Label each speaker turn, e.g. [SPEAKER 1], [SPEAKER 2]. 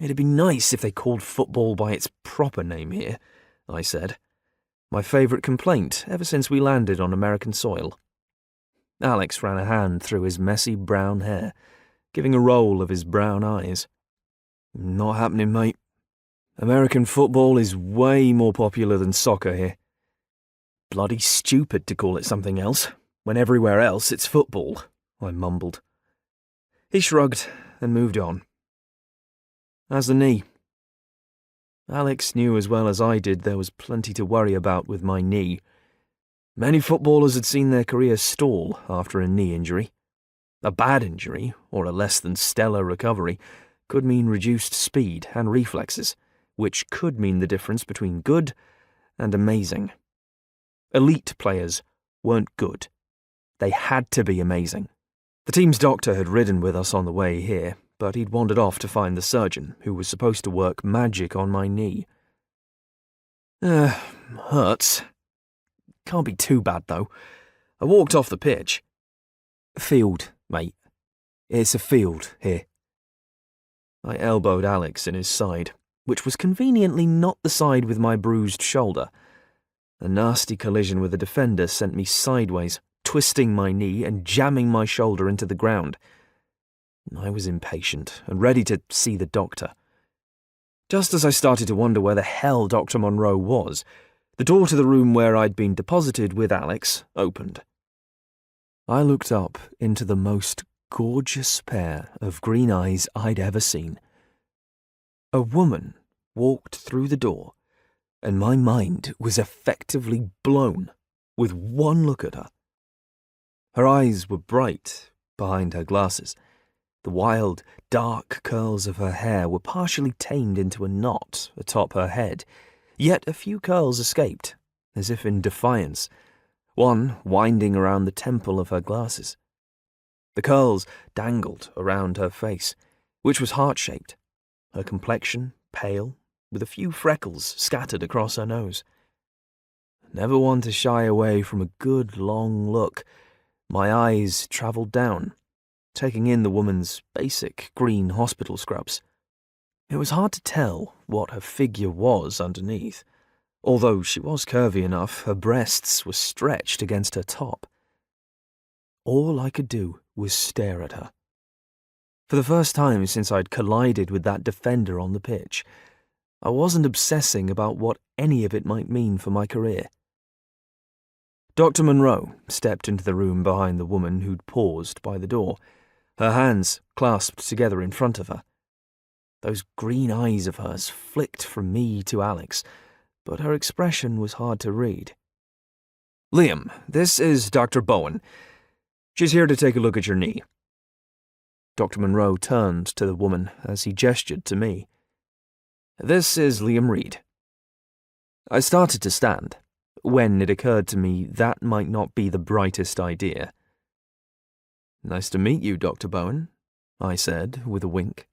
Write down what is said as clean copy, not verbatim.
[SPEAKER 1] It'd be nice if they called football by its proper name here, I said. My favourite complaint ever since we landed on American soil. Alex ran a hand through his messy brown hair, giving a roll of his brown eyes. Not happening, mate. American football is way more popular than soccer here. Bloody stupid to call it something else, when everywhere else it's football, I mumbled. He shrugged and moved on. How's the knee? Alex knew as well as I did there was plenty to worry about with my knee. Many footballers had seen their careers stall after a knee injury. A bad injury, or a less than stellar recovery, could mean reduced speed and reflexes, which could mean the difference between good and amazing. Elite players weren't good. They had to be amazing. The team's doctor had ridden with us on the way here, but he'd wandered off to find the surgeon, who was supposed to work magic on my knee. Hurts. Can't be too bad, though. I walked off the pitch. Field, mate. It's a field here. I elbowed Alex in his side, which was conveniently not the side with my bruised shoulder. A nasty collision with a defender sent me sideways, twisting my knee and jamming my shoulder into the ground. I was impatient and ready to see the doctor. Just as I started to wonder where the hell Dr. Monroe was, the door to the room where I'd been deposited with Alex opened. I looked up into the most gorgeous pair of green eyes I'd ever seen. A woman walked through the door, and my mind was effectively blown with one look at her. Her eyes were bright behind her glasses. The wild, dark curls of her hair were partially tamed into a knot atop her head, yet a few curls escaped, as if in defiance, one winding around the temple of her glasses. The curls dangled around her face, which was heart-shaped, her complexion pale, with a few freckles scattered across her nose. Never one to shy away from a good long look, my eyes travelled down, taking in the woman's basic green hospital scrubs. It was hard to tell what her figure was underneath. Although she was curvy enough, her breasts were stretched against her top. All I could do was stare at her. For the first time since I'd collided with that defender on the pitch, I wasn't obsessing about what any of it might mean for my career. Dr. Monroe stepped into the room behind the woman who'd paused by the door, her hands clasped together in front of her. Those green eyes of hers flicked from me to Alex, but her expression was hard to read. Liam, this is Dr. Bowen. She's here to take a look at your knee. Dr. Monroe turned to the woman as he gestured to me. This is Liam Reed. I started to stand, when it occurred to me that might not be the brightest idea. Nice to meet you, Dr. Bowen, I said with a wink.